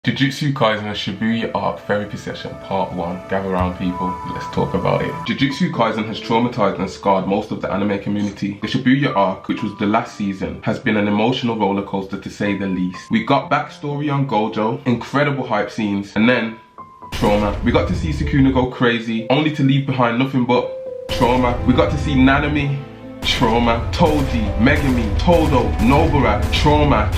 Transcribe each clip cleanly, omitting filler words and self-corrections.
Jujutsu Kaisen Shibuya Arc Therapy Session Part 1. Gather around people, let's talk about it. Jujutsu Kaisen has traumatized and scarred most of the anime community. The Shibuya Arc, which was the last season, has been an emotional roller coaster to say the least. We got backstory on Gojo, incredible hype scenes, and then trauma. We got to see Sukuna go crazy, only to leave behind nothing but trauma. We got to see Nanami, trauma, Toji, Megami, Todo, Nobara, trauma.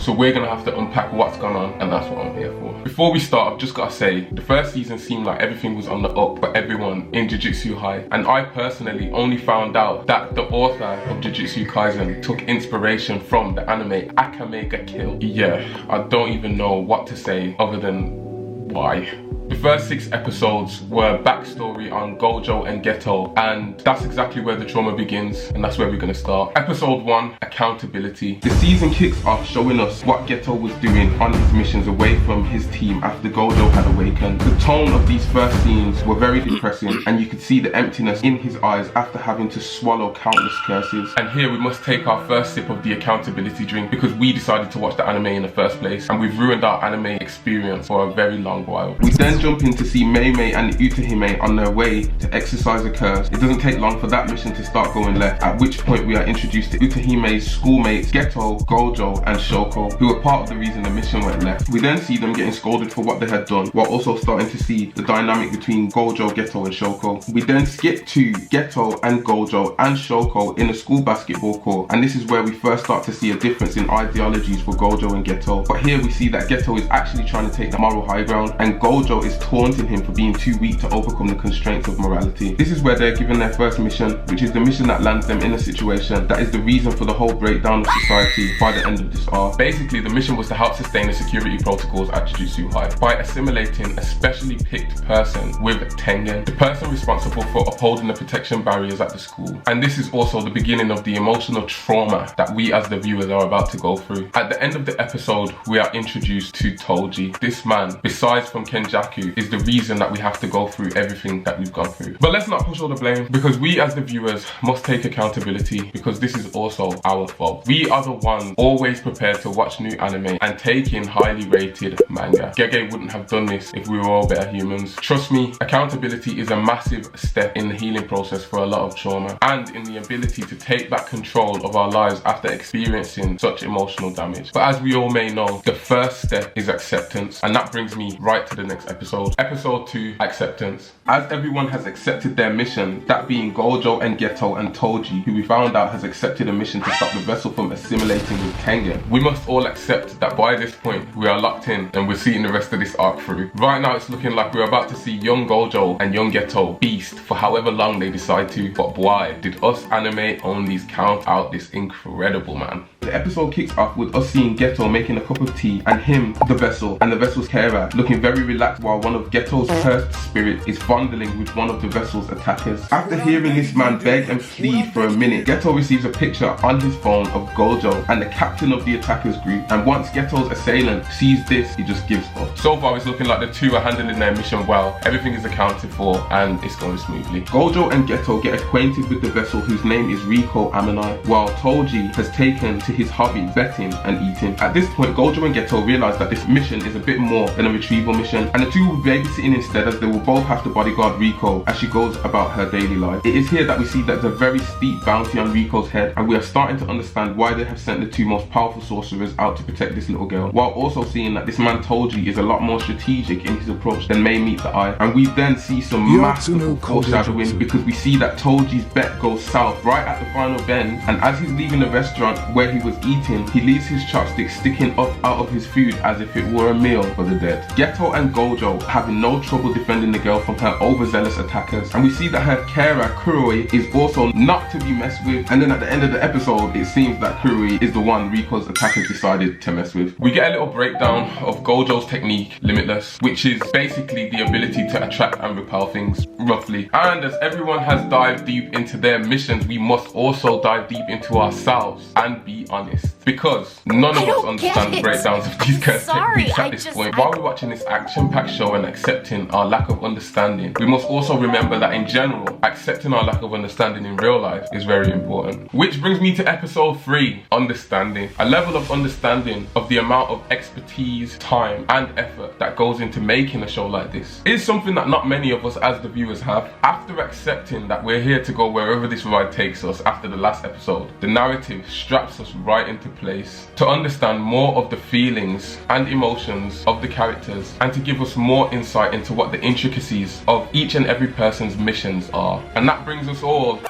So we're gonna have to unpack what's gone on, and that's what I'm here for. Before we start, I've just gotta say, the first season seemed like everything was on the up for everyone in Jujutsu High, and I personally only found out that the author of Jujutsu Kaisen took inspiration from the anime Akame ga Kill. Yeah, I don't even know what to say other than why. The first 6 episodes were backstory on Gojo and Geto, and that's exactly where the trauma begins, and that's where we're gonna start. Episode 1, accountability. The season kicks off showing us what Geto was doing on his missions away from his team after Gojo had awakened. The tone of these first scenes were very depressing, and you could see the emptiness in his eyes after having to swallow countless curses. And here we must take our first sip of the accountability drink, because we decided to watch the anime in the first place, and we've ruined our anime experience for a very long while. We then jump in to see Mei Mei and Utahime on their way to exercise a curse. It doesn't take long for that mission to start going left, at which point we are introduced to Utahime's schoolmates Geto, Gojo and Shoko, who were part of the reason the mission went left. We then see them getting scolded for what they had done, while also starting to see the dynamic between Gojo, Geto and Shoko. We then skip to Geto and Gojo and Shoko in a school basketball court, and this is where we first start to see a difference in ideologies for Gojo and Geto. But here we see that Geto is actually trying to take the moral high ground, and Gojo is taunting him for being too weak to overcome the constraints of morality. This is where they're given their first mission, which is the mission that lands them in a situation that is the reason for the whole breakdown of society by the end of this arc. Basically, the mission was to help sustain the security protocols at Jujutsu High by assimilating a specially picked person with Tengen, the person responsible for upholding the protection barriers at the school. And this is also the beginning of the emotional trauma that we as the viewers are about to go through. At the end of the episode, we are introduced to Toji. This man, besides from Kenjaku, is the reason that we have to go through everything that we've gone through. But let's not push all the blame, because we as the viewers must take accountability, because this is also our fault. We are the ones always prepared to watch new anime and take in highly rated manga. Gege wouldn't have done this if we were all better humans. Trust me, accountability is a massive step in the healing process for a lot of trauma, and in the ability to take back control of our lives after experiencing such emotional damage. But as we all may know, the first step is acceptance, and that brings me right to the next episode. Episode 2, acceptance. As everyone has accepted their mission, that being Gojo and Geto and Toji, who we found out has accepted a mission to stop the vessel from assimilating with Tengen, we must all accept that by this point we are locked in and we're seeing the rest of this arc through. Right now it's looking like we're about to see young Gojo and young Geto beast for however long they decide to, but boy, did us anime onlys count out this incredible man. The episode kicks off with us seeing Geto making a cup of tea and him, the vessel, and the vessel's carer looking very relaxed while one of Geto's cursed spirit is fondling with one of the vessel's attackers. After hearing this man beg and plead for a minute, Geto receives a picture on his phone of Gojo and the captain of the attackers group, and once Geto's assailant sees this, he just gives up. So far it's looking like the two are handling their mission well, everything is accounted for and it's going smoothly. Gojo and Geto get acquainted with the vessel, whose name is Riko Amanai, while Toji has taken to his hobby, betting and eating. At this point, Gojo and Geto realize that this mission is a bit more than a retrieval mission, and the two will be babysitting instead, as they will both have to bodyguard Riko as she goes about her daily life. It is here that we see that there's a very steep bounty on Riko's head, and we are starting to understand why they have sent the two most powerful sorcerers out to protect this little girl, while also seeing that this man Toji is a lot more strategic in his approach than may meet the eye. And we then see some massive foreshadowing, because we see that Toji's bet goes south right at the final bend, and as he's leaving the restaurant where he was eating, he leaves his chopsticks sticking up out of his food as if it were a meal for the dead. Geto and Gojo having no trouble defending the girl from her overzealous attackers, and we see that her carer Kuroi is also not to be messed with, and then at the end of the episode it seems that Kuroi is the one Riko's attackers decided to mess with. We get a little breakdown of Gojo's technique, Limitless, which is basically the ability to attract and repel things, roughly. And as everyone has dived deep into their missions, we must also dive deep into ourselves and be be honest, because none of us understand the breakdowns of these cursed techniques at this point. While we're watching this action-packed show and accepting our lack of understanding, we must also remember that in general, accepting our lack of understanding in real life is very important. Which brings me to episode 3, understanding. A level of understanding of the amount of expertise, time and effort that goes into making a show like this is something that not many of us as the viewers have. After accepting that we're here to go wherever this ride takes us after the last episode, the narrative straps us right into place to understand more of the feelings and emotions of the characters and to give us more insight into what the intricacies of each and every person's missions are. And that brings us all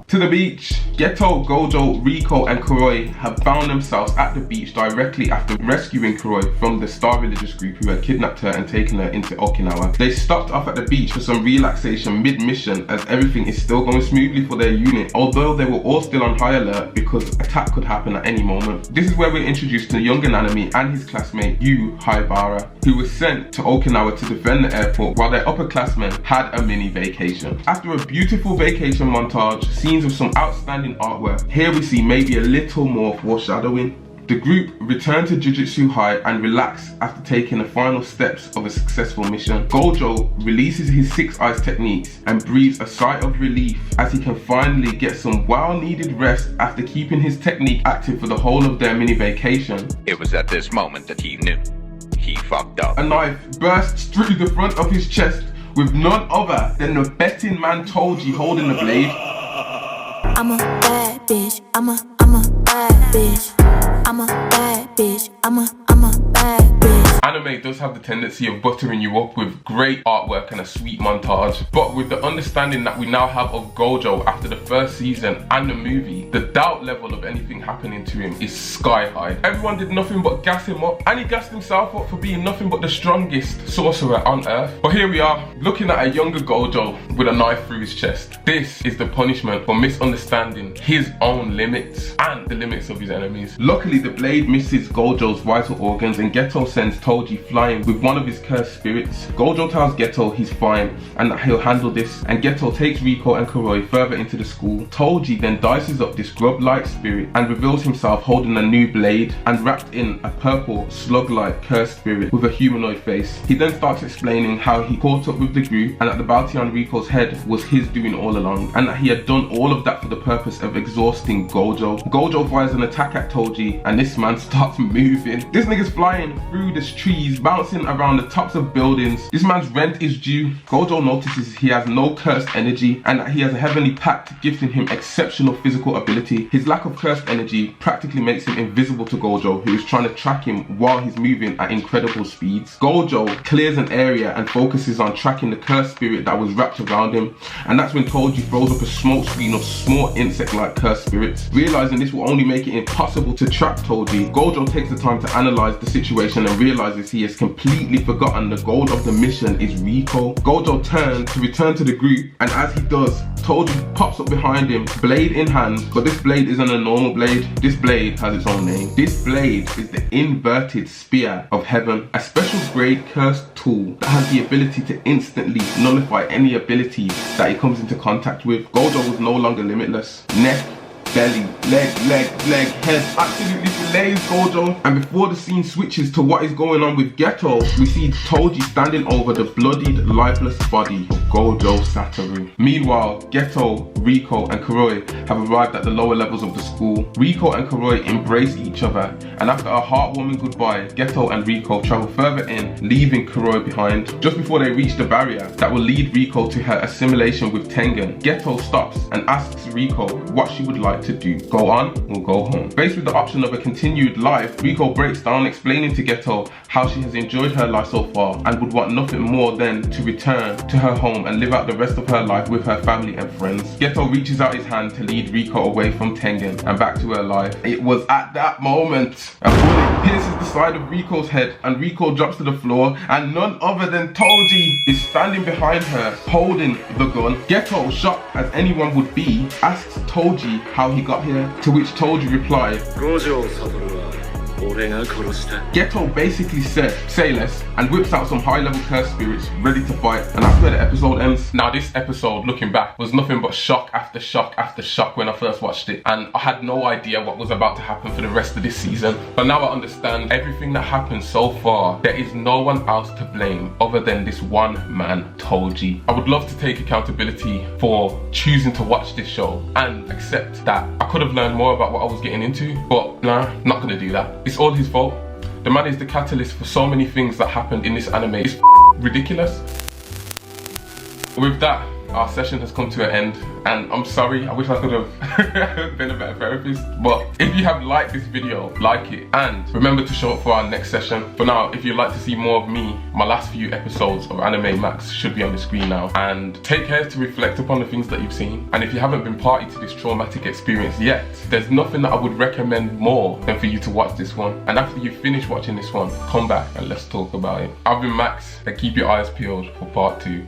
to the beach. Geto, Gojo, Riko and Kuroi have found themselves at the beach directly after rescuing Kuroi from the Star religious group who had kidnapped her and taken her into Okinawa. They stopped off at the beach for some relaxation mid-mission as everything is still going smoothly for their unit, although they were all still on high alert because attack could happen at any moment. This is where we're introduced to young Nanami and his classmate Yu Haibara, who was sent to Okinawa to defend the airport while their upperclassmen had a mini vacation. After a beautiful vacation montage, scenes of some outstanding artwork, here we see maybe a little more foreshadowing. The group return to Jujutsu High and relax after taking the final steps of a successful mission. Gojo releases his 6 eyes techniques and breathes a sigh of relief as he can finally get some well-needed rest after keeping his technique active for the whole of their mini vacation. It was at this moment that he knew. He fucked up. A knife bursts through the front of his chest with none other than the betting man Toji holding the blade. I'm a bad bitch. I'm a bad bitch. I'm a bad bitch. I'm a bad bitch. Anime does have the tendency of buttering you up with great artwork and a sweet montage, but with the understanding that we now have of Gojo after the first season and the movie, the doubt level of anything happening to him is sky high. Everyone did nothing but gas him up, and he gassed himself up for being nothing but the strongest sorcerer on earth. But here we are, looking at a younger Gojo with a knife through his chest. This is the punishment for misunderstanding his own limits and the limits of his enemies. Luckily, the blade misses Gojo's vital organs and Geto sends Toji flying with one of his cursed spirits. Gojo tells Geto he's fine and that he'll handle this, and Geto takes Riko and Kuroi further into the school. Toji then dices up this grub-like spirit and reveals himself holding a new blade and wrapped in a purple slug-like cursed spirit with a humanoid face. He then starts explaining how he caught up with the group and that the bounty on Riko's head was his doing all along, and that he had done all of that for the purpose of exhausting Gojo. Gojo fires an attack at Toji and this man starts moving. This nigga's flying through the trees, bouncing around the tops of buildings. This man's rent is due. Gojo notices he has no cursed energy and that he has a heavenly pact gifting him exceptional physical ability. His lack of cursed energy practically makes him invisible to Gojo, who is trying to track him while he's moving at incredible speeds. Gojo clears an area and focuses on tracking the cursed spirit that was wrapped around him, and that's when Toji throws up a smoke screen of small insect-like cursed spirits. Realizing this will only make it impossible to track Toji, Gojo takes the time to analyze the situation and realizes he has completely forgotten the goal of the mission is Riko. Gojo turns to return to the group, and as he does, Toji pops up behind him, blade in hand, but this blade isn't a normal blade. This blade has its own name. This blade is the inverted spear of heaven, a special grade cursed tool that has the ability to instantly nullify any abilities that he comes into contact with. Gojo was no longer limitless. Neck, belly, leg, head absolutely fillets Gojo. And before the scene switches to what is going on with Geto, we see Toji standing over the bloodied, lifeless body of Gojo Satoru. Meanwhile, Geto, Riko and Kuroi have arrived at the lower levels of the school. Riko and Kuroi embrace each other, and after a heartwarming goodbye, Geto and Riko travel further in, leaving Kuroi behind. Just before they reach the barrier that will lead Riko to her assimilation with Tengen, Geto stops and asks Riko what she would like to do. Go on or go home. Faced with the option of a continued life, Riko breaks down explaining to Geto how she has enjoyed her life so far and would want nothing more than to return to her home and live out the rest of her life with her family and friends. Geto reaches out his hand to lead Riko away from Tengen and back to her life. It was at that moment a bullet pierces the side of Riko's head and Riko drops to the floor, and none other than Toji is standing behind her holding the gun. Geto, shocked as anyone would be, asks Toji how he got here, to which Toji replied, 五条悟は俺が殺した。 Ghetto basically said, say less, and whips out some high-level curse spirits ready to fight, and that's where the episode ends. Now this episode, looking back, was nothing but shock after shock after shock when I first watched it, and I had no idea what was about to happen for the rest of this season. But now I understand everything that happened so far. There is no one else to blame other than this one man, Toji. I would love to take accountability for choosing to watch this show and accept that I could have learned more about what I was getting into, but nah, not gonna do that. It's all his fault. The man is the catalyst for so many things that happened in this anime. It's ridiculous. With that, our session has come to an end, and I'm sorry, I wish I could have been a better therapist, but if you have liked this video, like it, and remember to show up for our next session. For now, if you'd like to see more of me, my last few episodes of Anime Max should be on the screen now, and take care to reflect upon the things that you've seen. And if you haven't been party to this traumatic experience yet, there's nothing that I would recommend more than for you to watch this one, and after you finish watching this one, come back and let's talk about it. I've been Max, and keep your eyes peeled for part 2.